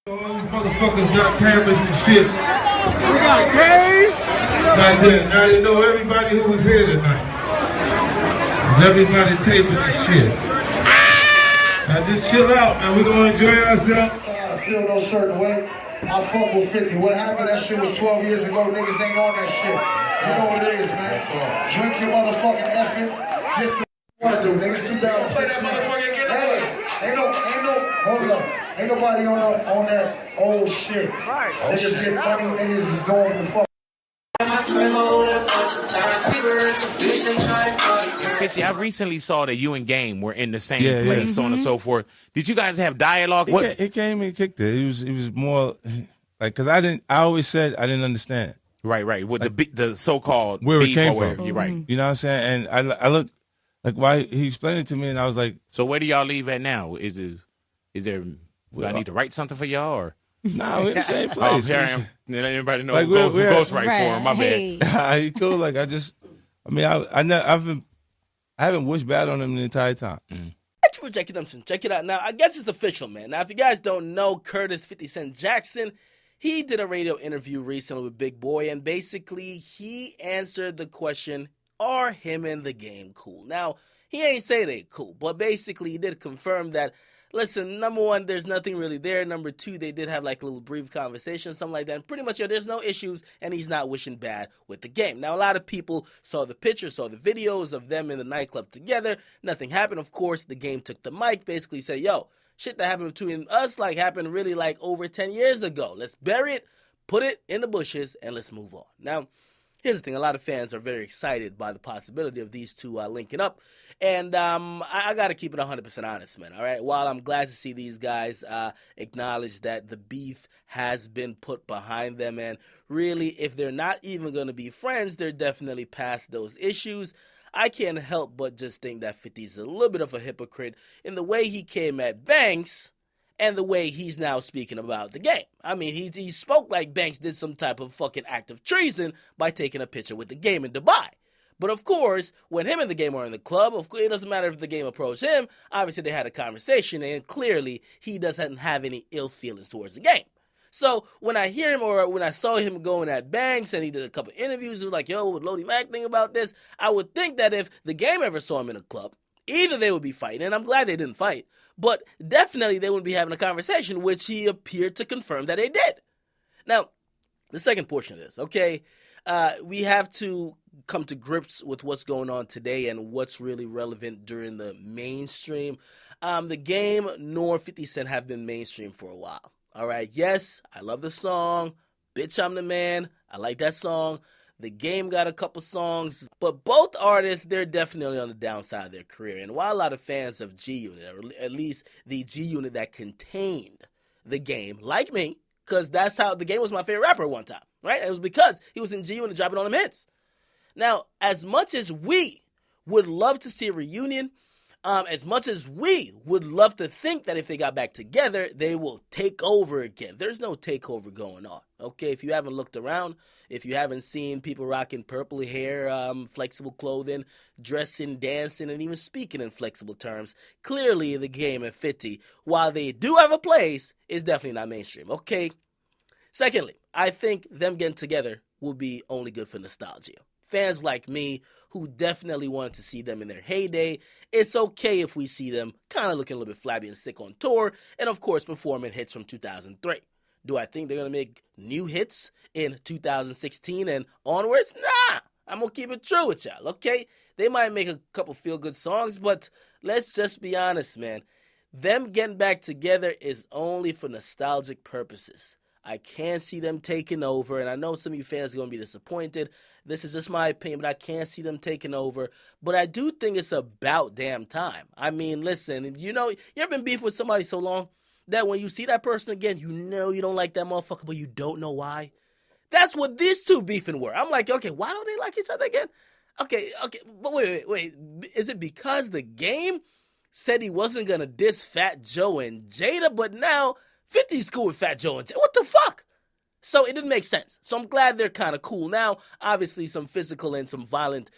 All these motherfuckers got cameras and shit. We got Kane. Like that. Now you know everybody who was here tonight. Everybody taping this shit. Now just chill out, man. We're gonna enjoy ourselves. I feel no certain way. I fuck with 50. What happened? That shit was 12 years ago. Niggas ain't on that shit. You know what it is, man. Drink your motherfucking effing. Kiss the what, dude? Niggas 2016. Hold up. Ain't nobody on that old shit. Right. Niggas get money. Niggas is going to fuck. 50, I recently saw that you and Game were in the same place, so on and so forth. Did you guys have dialogue? He came and kicked it. It was more like, because I always said I didn't understand. Right. With like, the so-called where beef it came or from. You're right. You know what I'm saying? And I looked like why he explained it to me, and I was like, so where do y'all leave at now? Is there? Do I need to write something for y'all or? No, we're in the same place. Here I am. Let everybody know like who ghostwrite for him. My bad. He cool. Like I haven't wished bad on him the entire time. Thanks for checking them. Check it out now. I guess it's official, man. Now, if you guys don't know, Curtis 50 Cent Jackson, he did a radio interview recently with Big Boy, and basically he answered the question, are him and the Game cool? Now, he ain't say they cool, but basically he did confirm that, listen, number one, there's nothing really there. Number two, they did have like a little brief conversation, something like that. And pretty much, there's no issues, and he's not wishing bad with the Game. Now, a lot of people saw the pictures, saw the videos of them in the nightclub together. Nothing happened. Of course, the Game took the mic, basically said, yo, shit that happened between us happened really over 10 years ago. Let's bury it, put it in the bushes, and let's move on. Now, here's the thing. A lot of fans are very excited by the possibility of these two linking up. And I got to keep it 100% honest, man, all right? While I'm glad to see these guys acknowledge that the beef has been put behind them, and really, if they're not even going to be friends, they're definitely past those issues, I can't help but just think that 50's a little bit of a hypocrite in the way he came at Banks and the way he's now speaking about the Game. I mean, he spoke like Banks did some type of fucking act of treason by taking a picture with the Game in Dubai. But of course, when him and the Game are in the club, of course, it doesn't matter if the Game approached him. Obviously, they had a conversation, and clearly, he doesn't have any ill feelings towards the Game. So when I hear him, or when I saw him going at Banks, and he did a couple interviews, he was like, yo, what would Lodi Mac think about this? I would think that if the Game ever saw him in a club, either they would be fighting, and I'm glad they didn't fight, but definitely they wouldn't be having a conversation, which he appeared to confirm that they did. Now, the second portion of this, okay, we have to come to grips with what's going on today and what's really relevant during the mainstream. The Game nor 50 Cent have been mainstream for a while. All right, yes, I love the song. Bitch, I'm the man. I like that song. The Game got a couple songs, but both artists, they're definitely on the downside of their career. And while a lot of fans of G-Unit, or at least the G-Unit that contained the Game, like me, because that's how the Game was my favorite rapper at one time, right? It was because he was in G-Unit dropping all them hits. Now, as much as we would love to see a reunion, as much as we would love to think that if they got back together, they will take over again. There's no takeover going on, okay? If you haven't looked around, if you haven't seen people rocking purple hair, flexible clothing, dressing, dancing, and even speaking in flexible terms, clearly the Game and 50, while they do have a place, is definitely not mainstream, okay? Secondly, I think them getting together will be only good for nostalgia. Fans like me who definitely wanted to see them in their heyday, it's okay if we see them kind of looking a little bit flabby and sick on tour, and of course performing hits from 2003. Do I think they're going to make new hits in 2016 and onwards? Nah, I'm going to keep it true with y'all, okay? They might make a couple feel-good songs, but let's just be honest, man. Them getting back together is only for nostalgic purposes. I can't see them taking over, and I know some of you fans are going to be disappointed. This is just my opinion, but I can't see them taking over. But I do think it's about damn time. I mean, listen, you ever been beef with somebody so long that when you see that person again, you know you don't like that motherfucker, but you don't know why? That's what these two beefing were. I'm like, okay, why don't they like each other again? Okay, but wait. Is it because the Game said he wasn't going to diss Fat Joe and Jada, but now 50's cool with Fat Joe and Jada? What the fuck? So it didn't make sense. So I'm glad they're kind of cool now. Obviously, some physical and some violent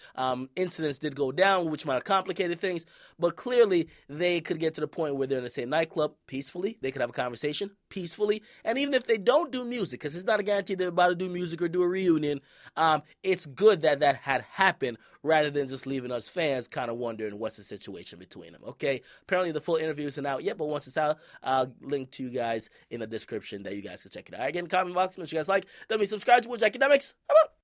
incidents did go down, which might have complicated things. But clearly, they could get to the point where they're in the same nightclub peacefully. They could have a conversation peacefully. And even if they don't do music, because it's not a guarantee they're about to do music or do a reunion, it's good that that had happened rather than just leaving us fans kind of wondering what's the situation between them, okay? Apparently the full interview isn't out yet, but once it's out, I'll link to you guys in the description that you guys can check it out. Again, comment box, make sure you guys like, then subscribe to Akademiks.